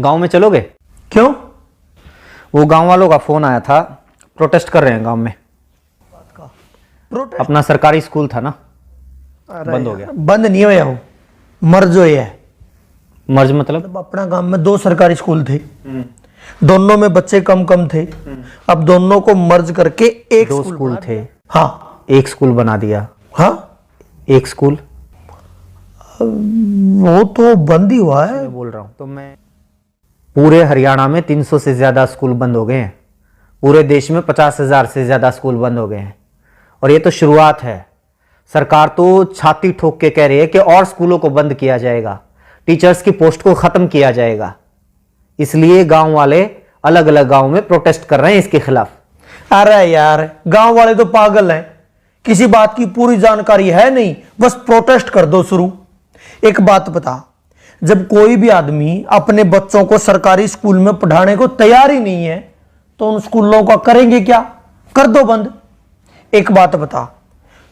गांव में चलोगे? क्यों? वो गांव वालों का फोन आया था, प्रोटेस्ट कर रहे हैं गांव में। प्रोटेस्ट? अपना सरकारी स्कूल था ना, बंद हो गया। बंद नहीं होया, वो मर्ज हो है। मर्ज मतलब? अपना गांव में 2 सरकारी स्कूल थे, दोनों में बच्चे कम कम थे। अब दोनों को मर्ज करके एक 2 स्कूल थे। हाँ, एक स्कूल बना दिया। हाँ, एक स्कूल वो तो बंद ही हुआ है। मैं बोल रहा हूं तो मैं पूरे हरियाणा में 300 से ज्यादा स्कूल बंद हो गए हैं। पूरे देश में 50,000 से ज्यादा स्कूल बंद हो गए हैं। और ये तो शुरुआत है। सरकार तो छाती ठोक के कह रही है कि और स्कूलों को बंद किया जाएगा, टीचर्स की पोस्ट को खत्म किया जाएगा। इसलिए गांव वाले अलग अलग गांव में प्रोटेस्ट कर रहे हैं इसके खिलाफ। अरे यार, गांव वाले तो पागल हैं, किसी बात की पूरी जानकारी है नहीं, बस प्रोटेस्ट कर दो शुरू। एक बात बता, जब कोई भी आदमी अपने बच्चों को सरकारी स्कूल में पढ़ाने को तैयार ही नहीं है तो उन स्कूलों का करेंगे क्या? कर दो बंद। एक बात बता,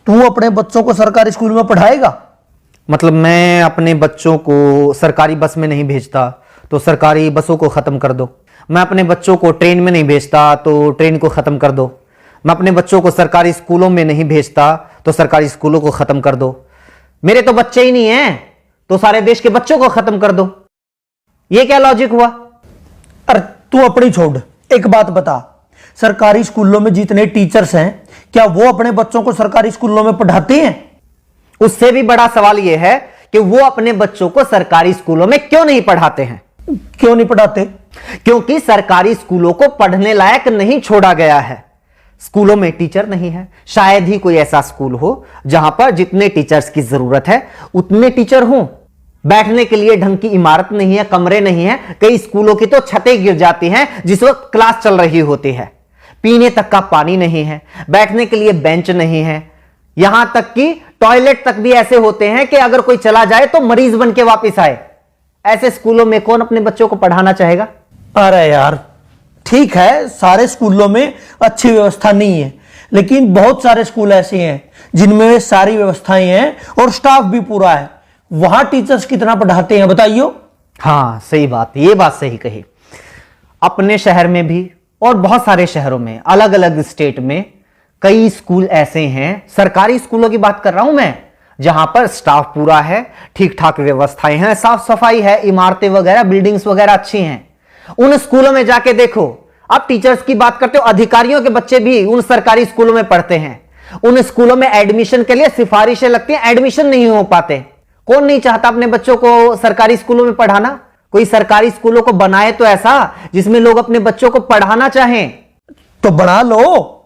तू अपने बच्चों को सरकारी स्कूल में पढ़ाएगा? मतलब मैं अपने बच्चों को सरकारी बस में नहीं भेजता तो सरकारी बसों को खत्म कर दो। मैं अपने बच्चों को ट्रेन में नहीं भेजता तो ट्रेन को खत्म कर दो। मैं अपने बच्चों को सरकारी स्कूलों में नहीं भेजता तो सरकारी स्कूलों को खत्म कर दो। मेरे तो बच्चे ही नहीं हैं तो सारे देश के बच्चों को खत्म कर दो। ये क्या लॉजिक हुआ? अरे तू अपनी छोड़, एक बात बता, सरकारी स्कूलों में जितने टीचर्स हैं क्या वो अपने बच्चों को सरकारी स्कूलों में पढ़ाते हैं? उससे भी बड़ा सवाल यह है कि वो अपने बच्चों को सरकारी स्कूलों में क्यों नहीं पढ़ाते हैं? क्यों नहीं पढ़ाते? क्योंकि सरकारी स्कूलों को पढ़ने लायक नहीं छोड़ा गया है। स्कूलों में टीचर नहीं है। शायद ही कोई ऐसा स्कूल हो जहां पर जितने टीचर्स की जरूरत है उतने टीचर हों। बैठने के लिए ढंग की इमारत नहीं है, कमरे नहीं है। कई स्कूलों की तो छतें गिर जाती हैं जिस वक्त क्लास चल रही होती है। पीने तक का पानी नहीं है, बैठने के लिए बेंच नहीं है। यहां तक कि टॉयलेट तक भी ऐसे होते हैं कि अगर कोई चला जाए तो मरीज बन के वापिस आए। ऐसे स्कूलों में कौन अपने बच्चों को पढ़ाना चाहेगा? अरे यार ठीक है, सारे स्कूलों में अच्छी व्यवस्था नहीं है, लेकिन बहुत सारे स्कूल ऐसे हैं जिनमें सारी व्यवस्थाएं हैं और स्टाफ भी पूरा है। वहां टीचर्स कितना पढ़ाते हैं बताइयो? हाँ सही बात, ये बात सही कही। अपने शहर में भी और बहुत सारे शहरों में, अलग अलग स्टेट में कई स्कूल ऐसे हैं, सरकारी स्कूलों की बात कर रहा हूं मैं, जहां पर स्टाफ पूरा है, ठीक ठाक व्यवस्थाएं हैं, साफ सफाई है, इमारतें वगैरह, बिल्डिंग्स वगैरह अच्छी हैं। उन स्कूलों में जाके देखो। आप टीचर्स की बात करते हो, अधिकारियों के बच्चे भी उन सरकारी स्कूलों में पढ़ते हैं। उन स्कूलों में एडमिशन के लिए सिफारिशें लगती हैं, एडमिशन नहीं हो पाते। कौन नहीं चाहता अपने बच्चों को सरकारी स्कूलों में पढ़ाना? कोई सरकारी स्कूलों को बनाए तो ऐसा जिसमें लोग अपने बच्चों को पढ़ाना चाहें। तो बना लो।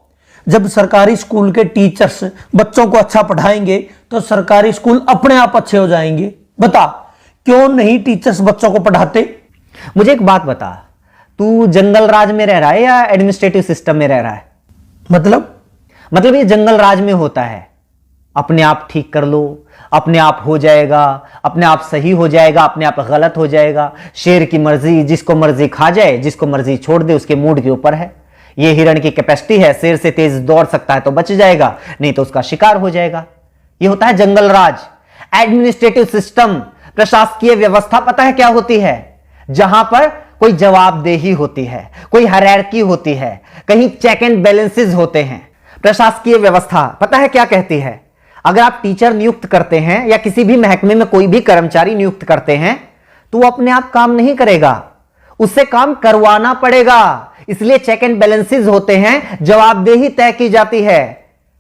जब सरकारी स्कूल के टीचर्स बच्चों को अच्छा पढ़ाएंगे तो सरकारी स्कूल अपने आप अच्छे हो जाएंगे। बता, क्यों नहीं टीचर्स बच्चों को पढ़ाते? मुझे एक बात बता, तू जंगल राज में रह रहा है या एडमिनिस्ट्रेटिव सिस्टम में रह रहा है? मतलब ये जंगल राज में होता है, अपने आप ठीक कर लो, अपने आप हो जाएगा, अपने आप सही हो जाएगा, अपने आप गलत हो जाएगा। शेर की मर्जी, जिसको मर्जी खा जाए, जिसको मर्जी छोड़ दे, उसके मूड के ऊपर है। ये हिरण की कैपेसिटी है, शेर से तेज दौड़ सकता है तो बच जाएगा, नहीं तो उसका शिकार हो जाएगा। ये होता है जंगल राज। एडमिनिस्ट्रेटिव सिस्टम, प्रशासकीय व्यवस्था पता है क्या होती है? जहां पर कोई जवाबदेही होती है, कोई हायरार्की होती है, कहीं चेक एंड बैलेंसेस होते हैं। प्रशासकीय व्यवस्था पता है क्या कहती है? अगर आप टीचर नियुक्त करते हैं या किसी भी महकमे में कोई भी कर्मचारी नियुक्त करते हैं तो वो अपने आप काम नहीं करेगा, उससे काम करवाना पड़ेगा। इसलिए चेक एंड बैलेंसेस होते हैं, जवाबदेही तय की जाती है।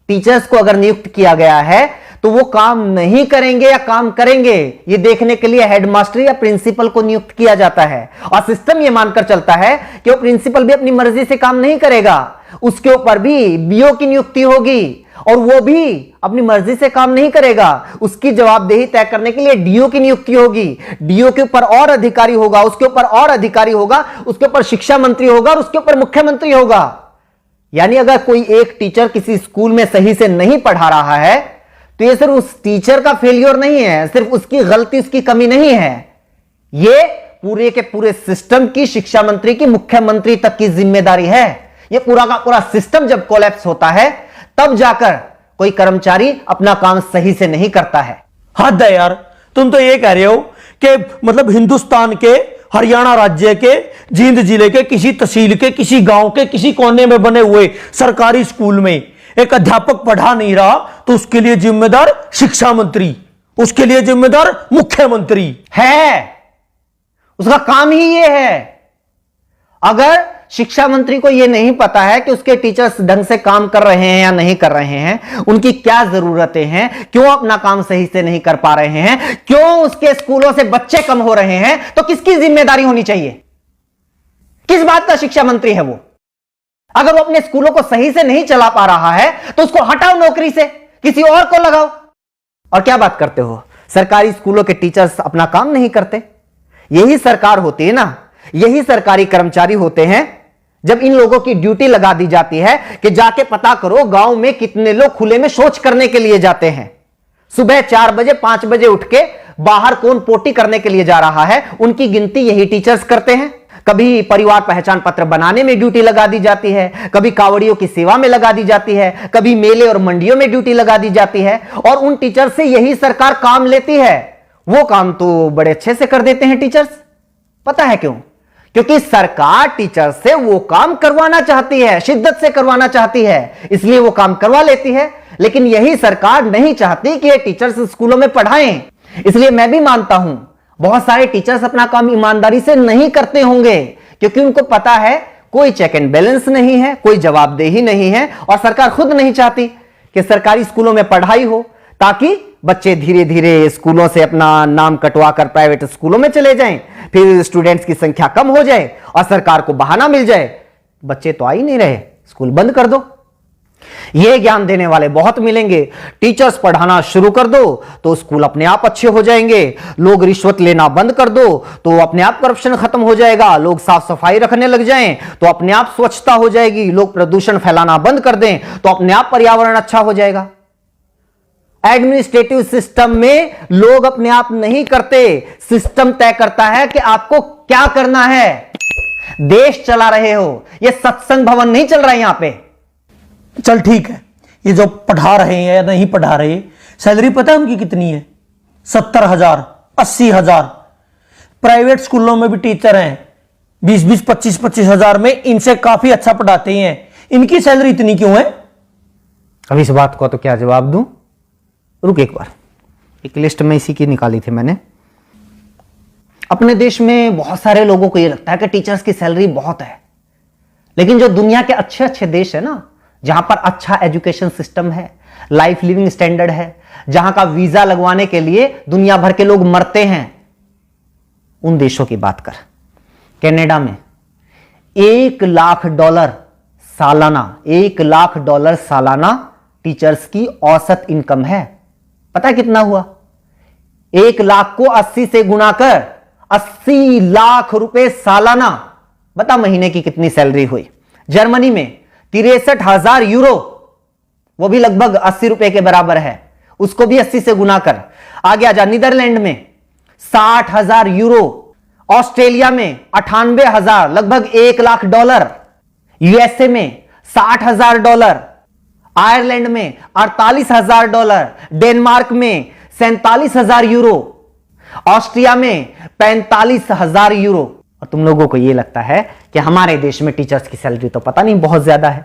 टीचर्स को अगर नियुक्त किया गया है तो वो काम नहीं करेंगे या काम करेंगे, ये देखने के लिए हेडमास्टर या प्रिंसिपल को नियुक्त किया जाता है। और सिस्टम ये मानकर चलता है कि वो प्रिंसिपल भी अपनी मर्जी से काम नहीं करेगा, उसके ऊपर भी बीओ की नियुक्ति होगी और वो भी अपनी मर्जी से काम नहीं करेगा। उसकी जवाबदेही तय करने के लिए डीओ की नियुक्ति होगी। डीओ के ऊपर और अधिकारी होगा, उसके ऊपर और अधिकारी होगा, उसके ऊपर शिक्षा मंत्री होगा और उसके ऊपर मुख्यमंत्री होगा। यानी अगर कोई एक टीचर किसी स्कूल में सही से नहीं पढ़ा रहा है तो यह सिर्फ उस टीचर का फेलियर नहीं है, सिर्फ उसकी गलती, उसकी कमी नहीं है, यह पूरे के पूरे सिस्टम की, शिक्षा मंत्री की, मुख्यमंत्री तक की जिम्मेदारी है। यह पूरा का पूरा सिस्टम जब कोलैप्स होता है तब जाकर कोई कर्मचारी अपना काम सही से नहीं करता है। हद है यार, तुम तो ये कह रहे हो कि मतलब हिंदुस्तान के हरियाणा राज्य के जींद जिले के किसी तहसील के किसी गांव के किसी कोने में बने हुए सरकारी स्कूल में एक अध्यापक पढ़ा नहीं रहा तो उसके लिए जिम्मेदार शिक्षा मंत्री, उसके लिए जिम्मेदार मुख्यमंत्री है। उसका काम ही ये है। अगर शिक्षा मंत्री को यह नहीं पता है कि उसके टीचर्स ढंग से काम कर रहे हैं या नहीं कर रहे हैं, उनकी क्या जरूरतें हैं, क्यों अपना काम सही से नहीं कर पा रहे हैं, क्यों उसके स्कूलों से बच्चे कम हो रहे हैं, तो किसकी जिम्मेदारी होनी चाहिए? किस बात का शिक्षा मंत्री है वो? अगर वो अपने स्कूलों को सही से नहीं चला पा रहा है तो उसको हटाओ नौकरी से, किसी और को लगाओ। और क्या बात करते हो, सरकारी स्कूलों के टीचर्स अपना काम नहीं करते? यही सरकार होती है ना, यही सरकारी कर्मचारी होते हैं जब इन लोगों की ड्यूटी लगा दी जाती है कि जाके पता करो गांव में कितने लोग खुले में शौच करने के लिए जाते हैं। सुबह 4 बजे 5 बजे उठ के बाहर कौन पोटी करने के लिए जा रहा है, उनकी गिनती यही टीचर्स करते हैं। कभी परिवार पहचान पत्र बनाने में ड्यूटी लगा दी जाती है, कभी कावड़ियों की सेवा में लगा दी जाती है, कभी मेले और मंडियों में ड्यूटी लगा दी जाती है, और उन टीचर से यही सरकार काम लेती है। वो काम तो बड़े अच्छे से कर देते हैं टीचर्स। पता है क्यों? क्योंकि सरकार टीचर से वो काम करवाना चाहती है, शिद्दत से करवाना चाहती है, इसलिए वो काम करवा लेती है। लेकिन यही सरकार नहीं चाहती कि ये टीचर्स स्कूलों में पढ़ाएं। इसलिए मैं भी मानता हूं बहुत सारे टीचर्स अपना काम ईमानदारी से नहीं करते होंगे, क्योंकि उनको पता है कोई चेक एंड बैलेंस नहीं है, कोई जवाबदेही नहीं है, और सरकार खुद नहीं चाहती कि सरकारी स्कूलों में पढ़ाई हो, ताकि बच्चे धीरे धीरे स्कूलों से अपना नाम कटवा कर प्राइवेट स्कूलों में चले जाएं, फिर स्टूडेंट्स की संख्या कम हो जाए और सरकार को बहाना मिल जाए, बच्चे तो आ ही नहीं रहे, स्कूल बंद कर दो। ये ज्ञान देने वाले बहुत मिलेंगे। टीचर्स पढ़ाना शुरू कर दो तो स्कूल अपने आप अच्छे हो जाएंगे। लोग रिश्वत लेना बंद कर दो तो अपने आप करप्शन खत्म हो जाएगा। लोग साफ सफाई रखने लग जाएं तो अपने आप स्वच्छता हो जाएगी। लोग प्रदूषण फैलाना बंद कर दें तो अपने आप पर्यावरण अच्छा हो जाएगा। एडमिनिस्ट्रेटिव सिस्टम में लोग अपने आप नहीं करते, सिस्टम तय करता है कि आपको क्या करना है। देश चला रहे हो, यह सत्संग भवन नहीं चल रहा है यहां पे। चल ठीक है, ये जो पढ़ा रहे हैं या नहीं पढ़ा रहे, सैलरी पता है उनकी कितनी है? 70,000, 80,000। प्राइवेट स्कूलों में भी टीचर हैं 20-20, 25-25 हजार में, इनसे काफी अच्छा पढ़ाते हैं। इनकी सैलरी इतनी क्यों है? अब इस बात को तो क्या जवाब दूं? रुक एक बार, एक लिस्ट में इसी की निकाली थी मैंने। अपने देश में बहुत सारे लोगों को यह लगता है कि टीचर्स की सैलरी बहुत है, लेकिन जो दुनिया के अच्छे अच्छे देश है ना, जहां पर अच्छा एजुकेशन सिस्टम है, लाइफ लिविंग स्टैंडर्ड है, जहां का वीजा लगवाने के लिए दुनिया भर के लोग मरते हैं, उन देशों की बात कर। कनाडा में $1,00,000 सालाना, $1,00,000 सालाना टीचर्स की औसत इनकम है। पता है कितना हुआ? 1 लाख को 80 से गुणा कर 80 लाख रुपए सालाना। बता महीने की कितनी सैलरी हुई? जर्मनी में 63,000 यूरो, वो भी लगभग 80 रुपए के बराबर है, उसको भी 80 से गुना कर। आगे आजा, नीदरलैंड में 60,000 यूरो, ऑस्ट्रेलिया में 98,000, लगभग $1,00,000, यूएसए में $60,000, आयरलैंड में $48,000, डेनमार्क में 47,000 यूरो, ऑस्ट्रिया में 45,000 यूरो। और तुम लोगों को यह लगता है कि हमारे देश में टीचर्स की सैलरी तो पता नहीं बहुत ज्यादा है।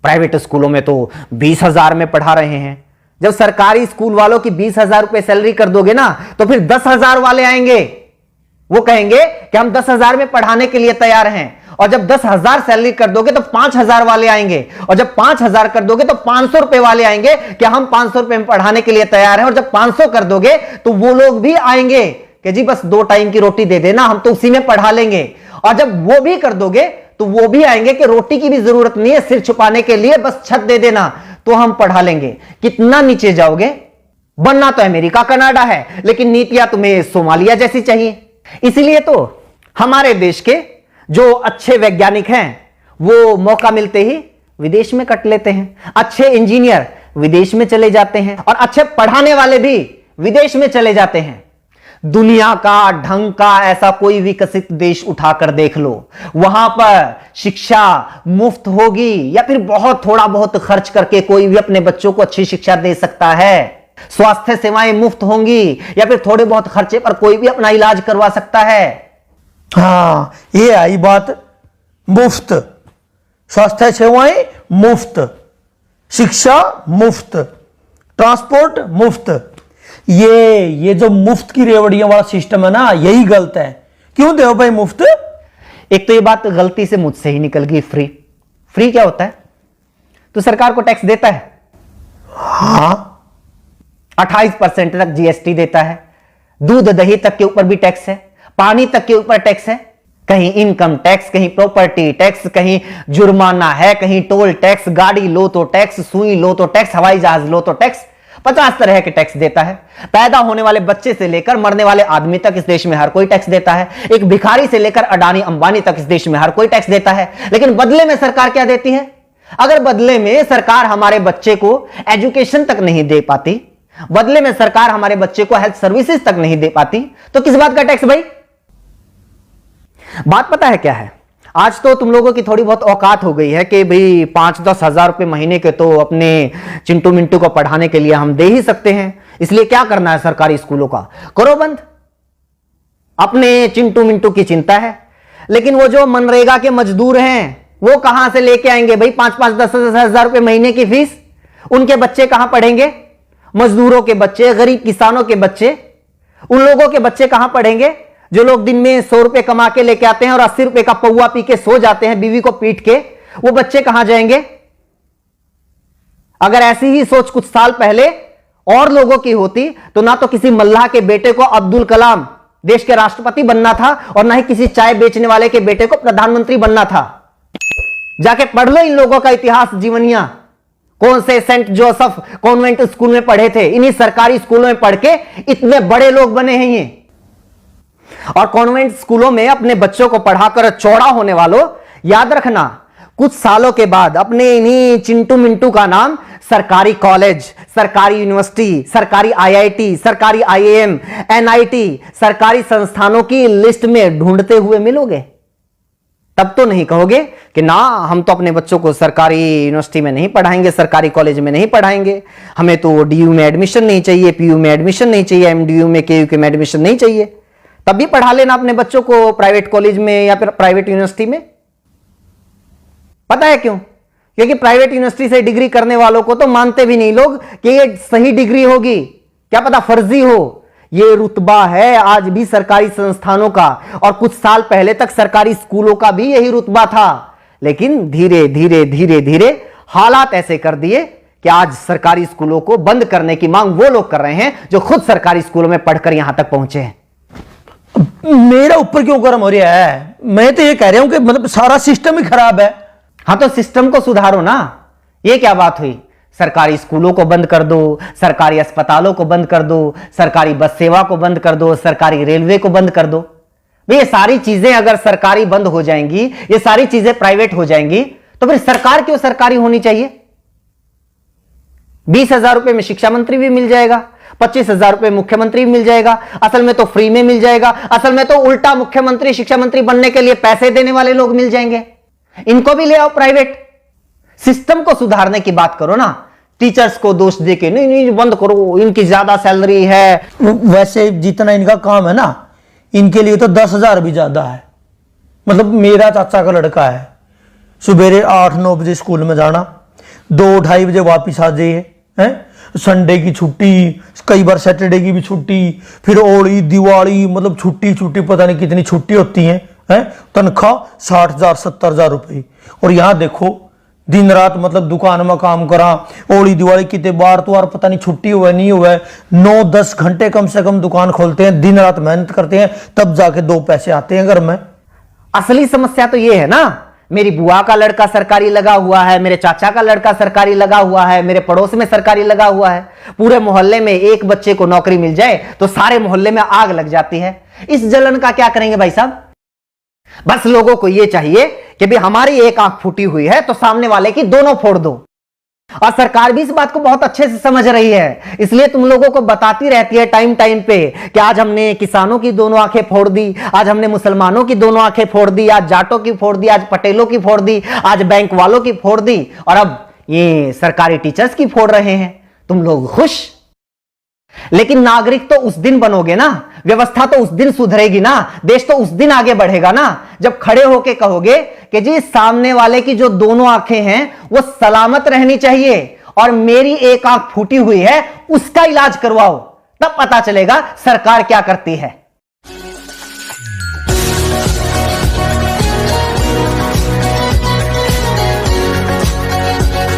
प्राइवेट स्कूलों में तो 20,000 में पढ़ा रहे हैं। जब सरकारी स्कूल वालों की 20,000 रुपए सैलरी कर दोगे ना, तो फिर 10,000 वाले आएंगे, वो कहेंगे कि हम 10,000 में पढ़ाने के लिए तैयार हैं। और जब 10,000 सैलरी कर दोगे तो 5,000 वाले आएंगे, और जब 5,000 कर दोगे तो 500 रुपए वाले आएंगे कि हम 500 रुपए में पढ़ाने के लिए तैयार हैं। और जब 500 कर दोगे तो वो लोग भी आएंगे कि जी बस 2 टाइम की रोटी दे देना, हम तो उसी में पढ़ा लेंगे। और जब वो भी कर दोगे तो वो भी आएंगे कि रोटी की भी जरूरत नहीं है, सिर छुपाने के लिए बस छत दे देना तो हम पढ़ा लेंगे। कितना नीचे जाओगे? बनना तो अमेरिका कनाडा है, लेकिन नीतियां तुम्हें सोमालिया जैसी चाहिए। इसलिए तो हमारे देश के जो अच्छे वैज्ञानिक हैं वो मौका मिलते ही विदेश में कट लेते हैं, अच्छे इंजीनियर विदेश में चले जाते हैं, और अच्छे पढ़ाने वाले भी विदेश में चले जाते हैं। दुनिया का ढंग का ऐसा कोई विकसित देश उठाकर देख लो, वहां पर शिक्षा मुफ्त होगी या फिर बहुत थोड़ा बहुत खर्च करके कोई भी अपने बच्चों को अच्छी शिक्षा दे सकता है। स्वास्थ्य सेवाएं मुफ्त होंगी या फिर थोड़े बहुत खर्चे पर कोई भी अपना इलाज करवा सकता है। हाँ, ये आई बात। मुफ्त स्वास्थ्य सेवाएं मुफ्त, शिक्षा मुफ्त, ट्रांसपोर्ट मुफ्त। ये जो मुफ्त की रेवड़ियों वाला सिस्टम है ना, यही गलत है। क्यों दे भाई मुफ्त? एक तो ये बात गलती से मुझसे ही निकल गई, फ्री। फ्री क्या होता है? तो सरकार को टैक्स देता है। हाँ, 28% तक जीएसटी देता है। दूध दही तक के ऊपर भी टैक्स है, पानी तक के ऊपर टैक्स है। कहीं इनकम टैक्स, कहीं प्रॉपर्टी टैक्स, कहीं जुर्माना है, कहीं टोल टैक्स, गाड़ी लो तो टैक्स, सुई लो तो टैक्स, हवाई जहाज लो तो टैक्स। 50 तरह के टैक्स देता है। पैदा होने वाले बच्चे से लेकर मरने वाले आदमी तक इस देश में हर कोई टैक्स देता है। एक भिखारी से लेकर अडानी अंबानी तक इस देश में हर कोई टैक्स देता है। लेकिन बदले में सरकार क्या देती है? अगर बदले में सरकार हमारे बच्चे को एजुकेशन तक नहीं दे पाती, बदले में सरकार हमारे बच्चे को हेल्थ सर्विसेज तक नहीं दे पाती, तो किस बात का टैक्स भाई? बात पता है क्या है? आज तो तुम लोगों की थोड़ी बहुत औकात हो गई है कि भाई 5-10 हजार रुपए महीने के तो अपने चिंटू मिंटू को पढ़ाने के लिए हम दे ही सकते हैं, इसलिए क्या करना है सरकारी स्कूलों का, करो बंद। अपने चिंटू मिंटू की चिंता है, लेकिन वो जो मनरेगा के मजदूर हैं वो कहां से लेके आएंगे भाई 5-5, 10-10 हजार रुपए महीने की फीस? उनके बच्चे कहां पढ़ेंगे? मजदूरों के बच्चे, गरीब किसानों के बच्चे, उन लोगों के बच्चे कहां पढ़ेंगे जो लोग दिन में 100 रुपए कमा के लेके आते हैं और 80 रुपए का पौवा पी के सो जाते हैं बीवी को पीट के? वो बच्चे कहां जाएंगे? अगर ऐसी ही सोच कुछ साल पहले और लोगों की होती तो ना तो किसी मल्लाह के बेटे को अब्दुल कलाम देश के राष्ट्रपति बनना था और ना ही किसी चाय बेचने वाले के बेटे को प्रधानमंत्री बनना था। जाके पढ़ लो इन लोगों का इतिहास, जीवनियां। कौन से सेंट जोसेफ कॉन्वेंट स्कूल में पढ़े थे, इन्हीं सरकारी स्कूलों में पढ़ के इतने बड़े लोग बने हैं ये। और कॉन्वेंट स्कूलों में अपने बच्चों को पढ़ाकर चौड़ा होने वालों, याद रखना कुछ सालों के बाद अपने इन्हीं चिंटू मिंटू का नाम सरकारी कॉलेज, सरकारी यूनिवर्सिटी, सरकारी आईआईटी, सरकारी आईएएम, एनआईटी, सरकारी संस्थानों की लिस्ट में ढूंढते हुए मिलोगे। तब तो नहीं कहोगे कि ना हम तो अपने बच्चों को सरकारी यूनिवर्सिटी में नहीं पढ़ाएंगे, सरकारी कॉलेज में नहीं पढ़ाएंगे, हमें तो डीयू में एडमिशन नहीं चाहिए, पीयू में एडमिशन नहीं चाहिए, एमडीयू में केयू में एडमिशन नहीं चाहिए। तब भी पढ़ा लेना अपने बच्चों को प्राइवेट कॉलेज में या फिर प्राइवेट यूनिवर्सिटी में। पता है क्यों? क्योंकि प्राइवेट यूनिवर्सिटी से डिग्री करने वालों को तो मानते भी नहीं लोग कि ये सही डिग्री होगी, क्या पता फर्जी हो। ये रुतबा है आज भी सरकारी संस्थानों का, और कुछ साल पहले तक सरकारी स्कूलों का भी यही रुतबा था। लेकिन धीरे धीरे धीरे धीरे हालात ऐसे कर दिए कि आज सरकारी स्कूलों को बंद करने की मांग वो लोग कर रहे हैं जो खुद सरकारी स्कूलों में पढ़कर यहां तक पहुंचे हैं। मेरा ऊपर क्यों गर्म हो रहा है? मैं तो ये कह रहा हूं कि मतलब सारा सिस्टम ही खराब है। हाँ तो सिस्टम को सुधारो ना। ये क्या बात हुई? सरकारी स्कूलों को बंद कर दो, सरकारी अस्पतालों को बंद कर दो, सरकारी बस सेवा को बंद कर दो, सरकारी रेलवे को बंद कर दो। ये सारी चीजें अगर सरकारी बंद हो जाएंगी, ये सारी चीजें प्राइवेट हो जाएंगी, तो फिर सरकार क्यों सरकारी होनी चाहिए? 20,000 रुपए में शिक्षा मंत्री भी मिल जाएगा, 25,000 रुपए मुख्यमंत्री भी मिल जाएगा। असल में तो फ्री में मिल जाएगा, असल में तो उल्टा मुख्यमंत्री शिक्षा मंत्री बनने के लिए पैसे देने वाले लोग मिल जाएंगे। इनको भी ले आओ प्राइवेट। सिस्टम को सुधारने की बात करो ना, टीचर्स को दोष देके नहीं नहीं बंद करो, इनकी ज्यादा सैलरी है। वैसे जितना इनका काम है ना, इनके लिए तो 10,000 भी ज्यादा है। मतलब मेरा चाचा का लड़का है, सुबेरे 8-9 बजे स्कूल में जाना, 2-2:30 बजे वापिस आ जाइए, हैं? संडे की छुट्टी, कई बार सैटरडे की भी छुट्टी, फिर होली दिवाली, मतलब छुट्टी छुट्टी पता नहीं कितनी छुट्टी होती है। तनख्वाह 60,000 70,000 रुपये। और यहाँ देखो दिन रात मतलब दुकान में काम करा, होली दिवाली कितने बार तो पता नहीं छुट्टी हुआ नहीं हुआ, 9-10 घंटे कम से कम दुकान खोलते हैं, दिन रात मेहनत करते हैं, तब जाके 2 पैसे आते हैं घर में। असली समस्या तो ये है ना, मेरी बुआ का लड़का सरकारी लगा हुआ है, मेरे चाचा का लड़का सरकारी लगा हुआ है, मेरे पड़ोस में सरकारी लगा हुआ है। पूरे मोहल्ले में एक बच्चे को नौकरी मिल जाए तो सारे मोहल्ले में आग लग जाती है। इस जलन का क्या करेंगे भाई साहब? बस लोगों को यह चाहिए कि भी हमारी एक आंख फूटी हुई है तो सामने वाले की दोनों फोड़ दो। और सरकार भी इस बात को बहुत अच्छे से समझ रही है, इसलिए तुम लोगों को बताती रहती है टाइम टाइम पे कि आज हमने किसानों की दोनों आंखें फोड़ दी, आज हमने मुसलमानों की दोनों आंखें फोड़ दी, आज जाटों की फोड़ दी, आज पटेलों की फोड़ दी, आज बैंक वालों की फोड़ दी, और अब ये सरकारी टीचर्स की फोड़ रहे हैं। तुम लोग खुश? लेकिन नागरिक तो उस दिन बनोगे ना, व्यवस्था तो उस दिन सुधरेगी ना, देश तो उस दिन आगे बढ़ेगा ना, जब खड़े होके कहोगे कि जी सामने वाले की जो दोनों आंखें हैं वो सलामत रहनी चाहिए और मेरी एक आंख फूटी हुई है उसका इलाज करवाओ, तब पता चलेगा सरकार क्या करती है।